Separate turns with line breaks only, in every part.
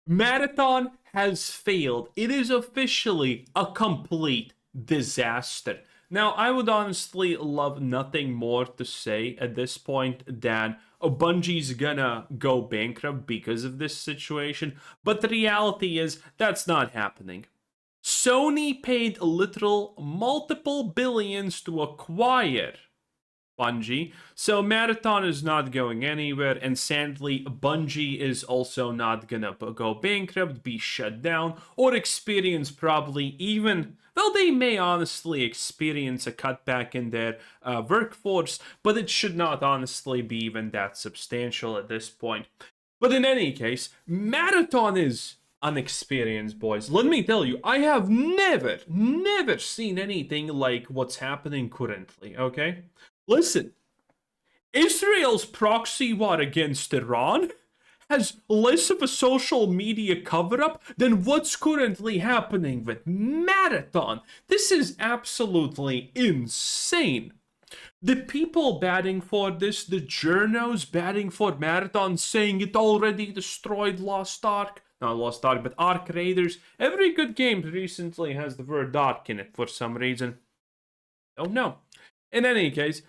Marathon has failed. It is officially a complete disaster. Now, I would honestly love nothing more to say at this point than Bungie's gonna go bankrupt because of this situation, but the reality is that's not happening. Sony paid literal multiple billions to acquire Bungie. So Marathon is not going anywhere, and sadly, Bungie is also not gonna go bankrupt, be shut down, or experience probably even. Well, they may honestly experience a cutback in their workforce, but it should not honestly be even that substantial at this point. But in any case, Marathon is unexperienced, boys. Let me tell you, I have never seen anything like what's happening currently, okay? Listen, Israel's proxy war against Iran has less of a social media cover-up than what's currently happening with Marathon. This is absolutely insane. The people batting for this, the journos batting for Marathon, saying it already destroyed Lost Ark. Not Lost Ark, but Ark Raiders. Every good game recently has the word Ark in it for some reason. Don't know. In any case,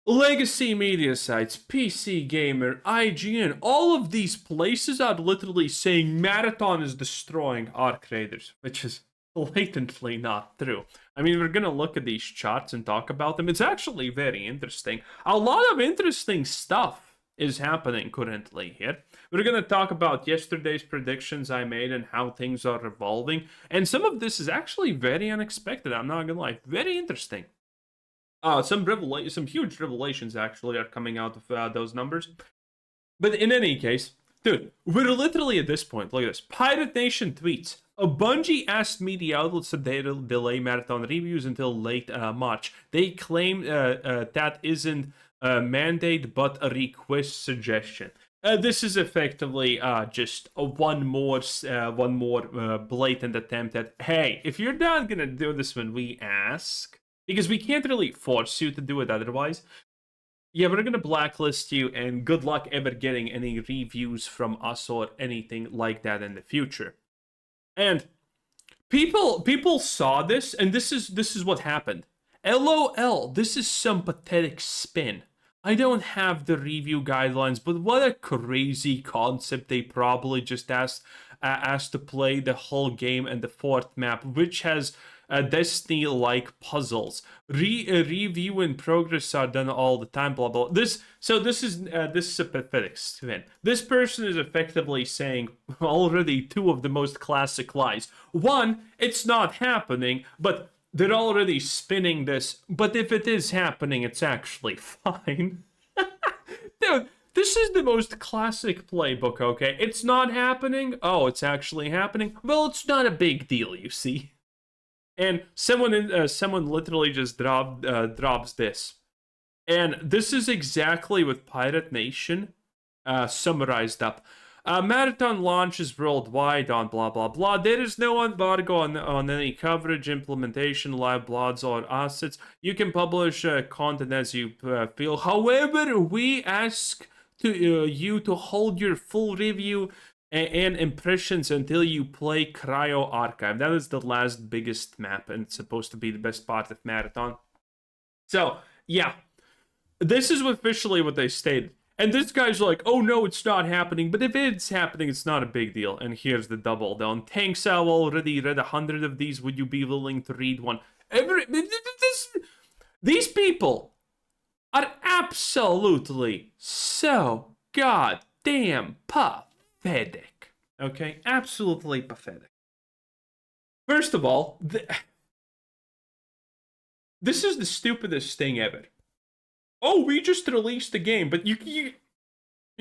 legacy media sites, PC Gamer, IGN, all of these places are literally saying Marathon is destroying Ark Raiders, which is blatantly not true. I mean, we're gonna look at these charts and talk about them. It's actually very interesting. A lot of interesting stuff is happening currently here. We're gonna talk about yesterday's predictions I made and how things are evolving. And some of this is actually very unexpected, I'm not gonna lie. Very interesting. Some huge revelations actually are coming out of those numbers. But in any case, dude, we're literally at this point. Look at this. Pirate Nation tweets. A Bungie asked media outlets that they'll delay Marathon reviews until late March. They claim that isn't a mandate but a request suggestion. This is effectively just one more blatant attempt at, hey, if you're not gonna do this when we ask, because we can't really force you to do it otherwise, yeah, we're gonna blacklist you, and good luck ever getting any reviews from us or anything like that in the future. And people saw this, and this is what happened. LOL, this is some pathetic spin. I don't have the review guidelines, but what a crazy concept. They probably just asked to play the whole game and the fourth map, which has Destiny-like puzzles. Review and progress are done all the time, blah blah. This is a pathetic spin. This person is effectively saying already two of the most classic lies. One, it's not happening, but they're already spinning this. But if it is happening, it's actually fine. Dude, this is the most classic playbook, okay? It's not happening. Oh, it's actually happening. Well, it's not a big deal, you see. And someone literally just drops this. And this is exactly what Pirate Nation summarized up. Marathon launches worldwide on blah blah blah. There is no embargo on any coverage, implementation, live blogs, or assets. You can publish content as you feel. However, we ask you to hold your full review and impressions until you play Cryo Archive. That is the last biggest map, and it's supposed to be the best part of Marathon. So, yeah. This is officially what they stated. And this guy's like, oh no, it's not happening. But if it's happening, it's not a big deal. And here's the double down. Thanks, I've already read 100 of these. Would you be willing to read one? These people are absolutely so goddamn pathetic. Okay? Absolutely pathetic. First of all, this is the stupidest thing ever. Oh, we just released the game, but you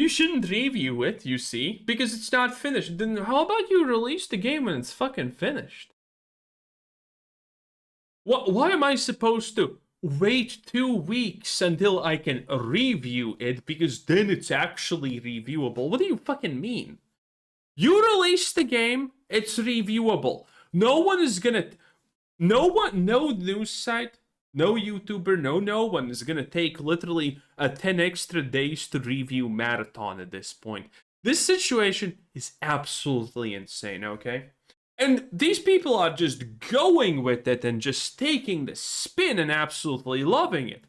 shouldn't review it, you see, because it's not finished. Then how about you release the game when it's fucking finished? Why am I supposed to wait 2 weeks until I can review it, because then it's actually reviewable? What do you fucking mean? You release the game, it's reviewable. No news site, no YouTuber, no one is gonna take literally 10 extra days to review Marathon at this point. This situation is absolutely insane, okay? And these people are just going with it and just taking the spin and absolutely loving it.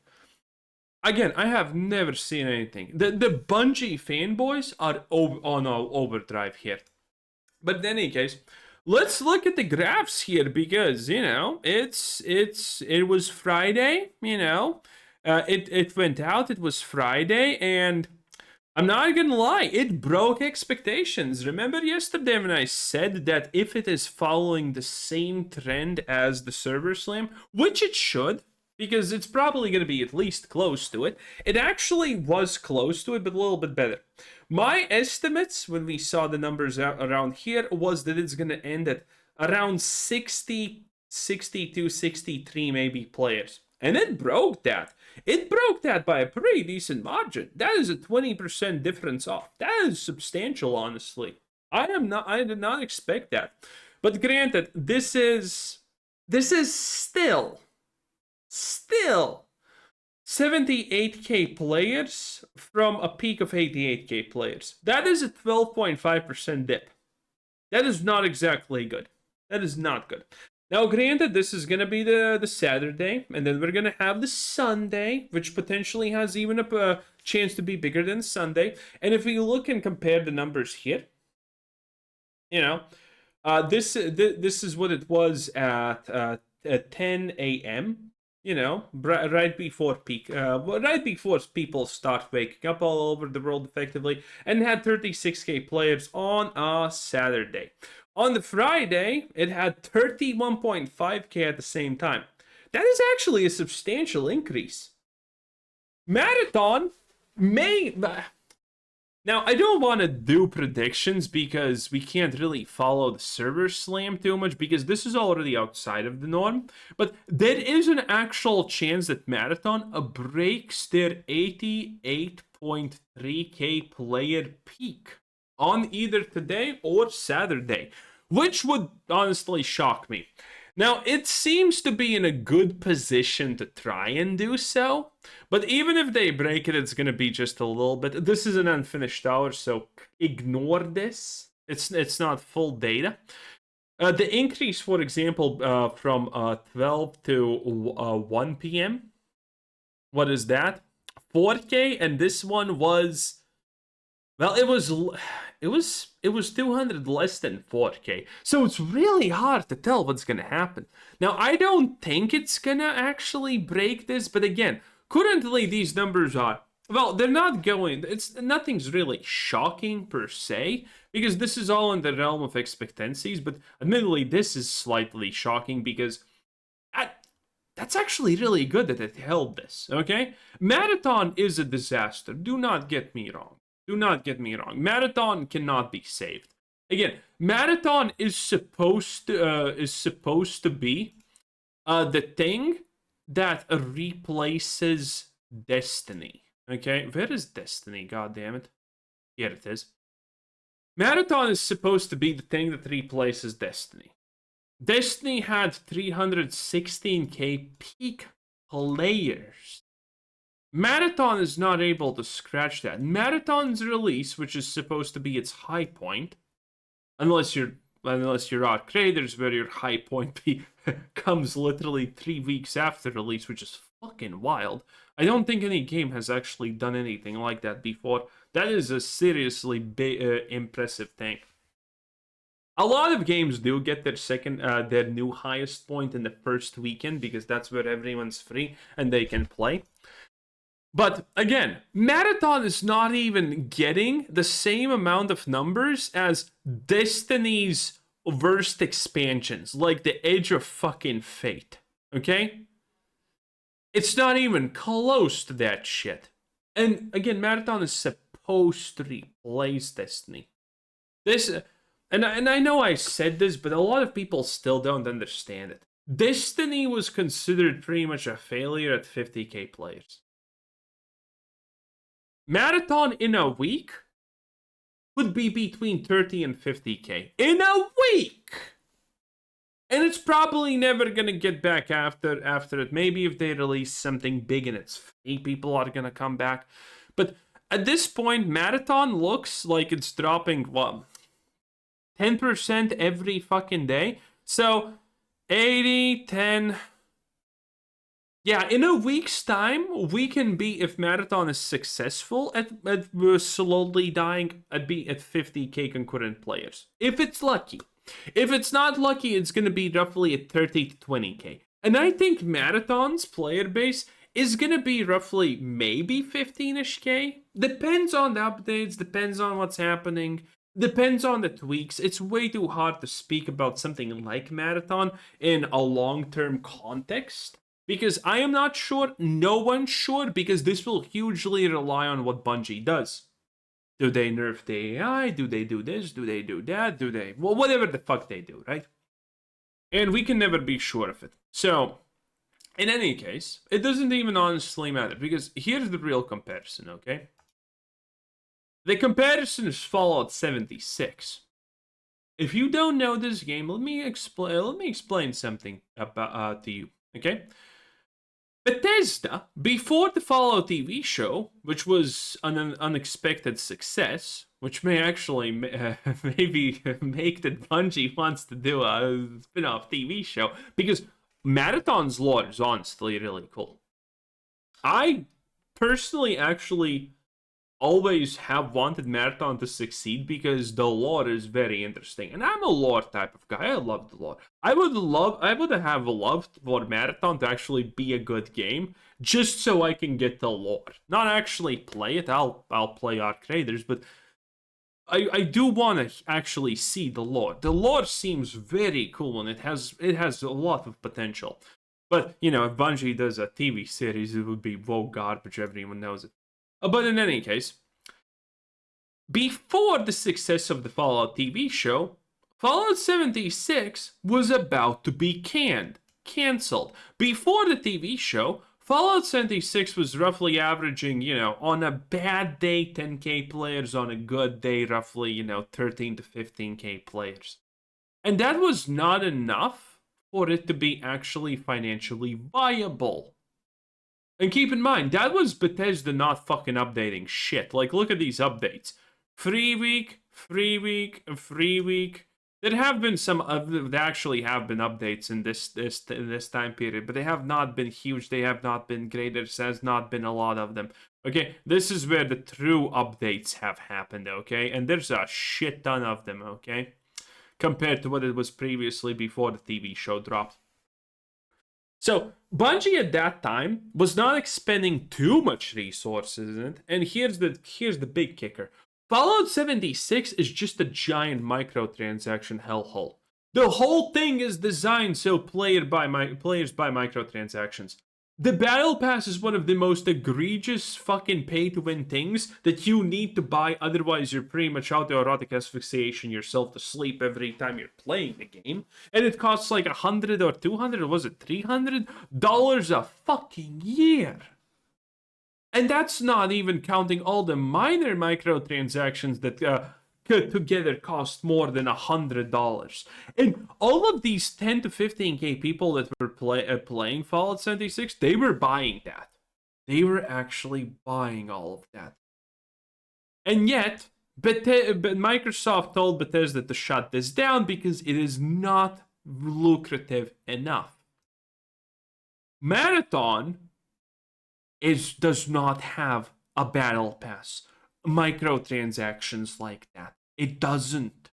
Again, I have never seen anything. The Bungie fanboys are on overdrive here. But in any case, let's look at the graphs here because it was Friday. It went out. It was Friday, and I'm not gonna lie, it broke expectations. Remember yesterday when I said that if it is following the same trend as the server slam, which it should, because it's probably gonna be at least close to it, it actually was close to it, but a little bit better. My estimates when we saw the numbers around here was that it's gonna end at around 60, 62, 63 maybe players. And it broke that. It broke that by a pretty decent margin. That is a 20% difference off. That is substantial, honestly. I did not expect that. But granted, this is still 78k players from a peak of 88k players. That is a 12.5% dip. That is not exactly good. That is not good. Now, granted, this is going to be the Saturday, and then we're going to have the Sunday, which potentially has even a chance to be bigger than Sunday. And if we look and compare the numbers here, this is what it was at 10 a.m., right before peak, right before people start waking up all over the world effectively, and had 36k players on a Saturday. On the Friday, it had 31.5k at the same time. That is actually a substantial increase. Marathon may... Now, I don't want to do predictions because we can't really follow the server slam too much because this is already outside of the norm. But there is an actual chance that Marathon breaks their 88.3k player peak on either today or Saturday, which would honestly shock me. Now, it seems to be in a good position to try and do so, but even if they break it, it's going to be just a little bit. This is an unfinished hour, so ignore this. It's not full data. The increase, for example, from 12 to 1 p.m., what is that? 4K, and this one was, well, it was 200 less than 4K. So it's really hard to tell what's going to happen. Now, I don't think it's going to actually break this, but again, currently these numbers are, well, they're not going, nothing's really shocking per se, because this is all in the realm of expectancies, but admittedly, this is slightly shocking because that's actually really good that it held this, okay? Marathon is a disaster, do not get me wrong. Do not get me wrong. Marathon cannot be saved. Again, Marathon is supposed to be the thing that replaces Destiny. Okay, where is Destiny? God damn it! Here it is. Marathon is supposed to be the thing that replaces Destiny. Destiny had 316k peak players. Marathon is not able to scratch that. Marathon's release, which is supposed to be its high point, unless you're Art Creators, where your high point comes literally 3 weeks after release, which is fucking wild. I don't think any game has actually done anything like that before. That is a seriously impressive thing. A lot of games do get their new highest point in the first weekend because that's where everyone's free and they can play. But again, Marathon is not even getting the same amount of numbers as Destiny's worst expansions, like the Edge of fucking Fate. Okay? It's not even close to that shit. And again, Marathon is supposed to replace Destiny. And I know I said this, but a lot of people still don't understand it. Destiny was considered pretty much a failure at 50k players. Marathon in a week would be between 30 and 50k. In a week! And it's probably never gonna get back after it. Maybe if they release something big and it's free, people are gonna come back. But At this point, Marathon looks like it's dropping, what, 10% every fucking day? So, 80, 10. Yeah, in a week's time, we can be, if Marathon is successful at slowly dying, I'd be at 50k concurrent players. If it's lucky. If it's not lucky, it's going to be roughly at 30 to 20k. And I think Marathon's player base is going to be roughly maybe 15-ish k. Depends on the updates, depends on what's happening, depends on the tweaks. It's way too hard to speak about something like Marathon in a long-term context. Because I am not sure, no one's sure, because this will hugely rely on what Bungie does. Do they nerf the AI? Do they do this? Do they do that? Do they... Well, whatever the fuck they do, right? And we can never be sure of it. So, in any case, it doesn't even honestly matter, because here's the real comparison, okay? The comparison is Fallout 76. If you don't know this game, let me explain something about to you, okay? Bethesda, before the Fallout TV show, which was an unexpected success, which may actually maybe make that Bungie wants to do a spin-off TV show, because Marathon's lore is honestly really cool. I personally actually always have wanted Marathon to succeed because the lore is very interesting. And I'm a lore type of guy. I love the lore. I would have loved for Marathon to actually be a good game just so I can get the lore. Not actually play it. I'll play Arc Raiders, but I do want to actually see the lore. The lore seems very cool and it has a lot of potential. But, you know, if Bungie does a TV series, it would be woke garbage. Everyone knows it. But in any case, before the success of the Fallout TV show, Fallout 76 was about to be cancelled. Before the TV show, Fallout 76 was roughly averaging, you know, on a bad day, 10k players, on a good day, roughly, you know, 13 to 15k players. And that was not enough for it to be actually financially viable. And keep in mind, that was Bethesda not fucking updating shit. Like, look at these updates. Free week. There have been some, there actually have been updates in this time period, but they have not been huge. They have not been great. There has not been a lot of them. Okay, this is where the true updates have happened, okay? And there's a shit ton of them, okay? Compared to what it was previously before the TV show dropped. So, Bungie at that time was not expending too much resources in it, and here's the big kicker. Fallout 76 is just a giant microtransaction hellhole. The whole thing is designed so players buy microtransactions. The Battle Pass is one of the most egregious fucking pay-to-win things that you need to buy, otherwise you're pretty much autoerotic asphyxiation yourself to sleep every time you're playing the game. And it costs like $100 or $200, or was it $300 a fucking year. And that's not even counting all the minor microtransactions that together cost more than $100. And all of these 10 to 15k people that were playing Fallout 76, they were buying that. They were actually buying all of that. And yet, Microsoft told Bethesda to shut this down because it is not lucrative enough. Marathon does not have a battle pass, microtransactions like that. It doesn't.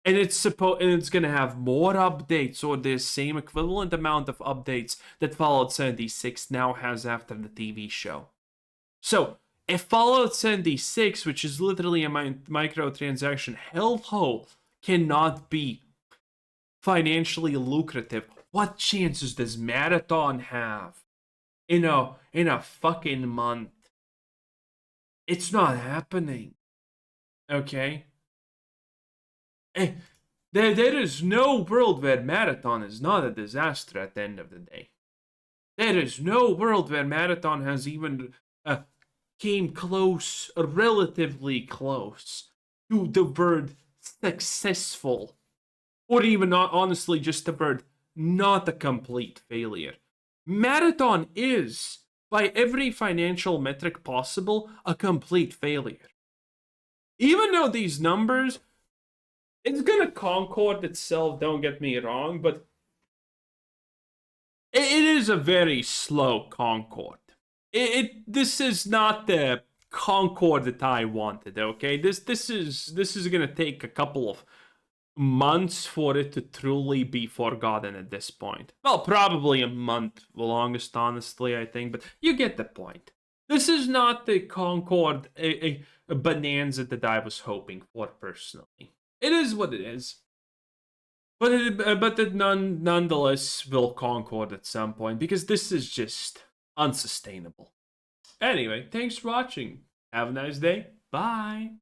And it's going to have more updates, or the same equivalent amount of updates that Fallout 76 now has after the TV show. So, if Fallout 76, which is literally a microtransaction hellhole, cannot be financially lucrative, what chances does Marathon have in a fucking month? It's not happening. Okay? There is no world where Marathon is not a disaster at the end of the day. There is no world where Marathon has even came close, relatively close, to the word successful. Or even not, honestly, just the word not a complete failure. Marathon is by every financial metric possible, a complete failure. Even though these numbers, it's gonna concord itself, don't get me wrong, but it is a very slow concord. This is not the concord that I wanted, okay? This is gonna take a couple of months for it to truly be forgotten at this point. Well, probably a month, the longest, honestly, I think, but you get the point. This is not the Concord a bonanza that I was hoping for personally. It is what it is. But it nonetheless will concord at some point because this is just unsustainable. Anyway, thanks for watching. Have a nice day. Bye.